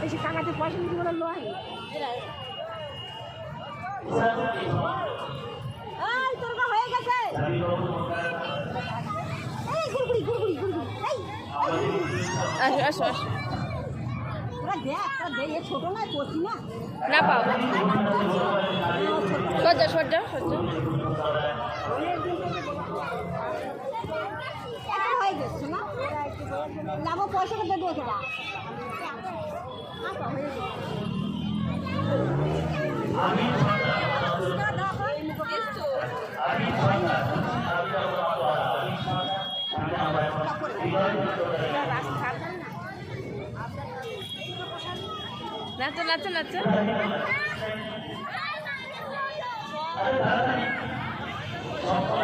বেশি টাকাতে পয়সা নিতে বলে লয় তোর হয়ে গেছে আসো আসো আসো দেখ ছোট না করছি না না পাও সজ্জা সজ্জা সজ্জা হয়ে গেছে না লাভ পয়সাটা দেবো তোরা নাচো নাচো নাচো সকল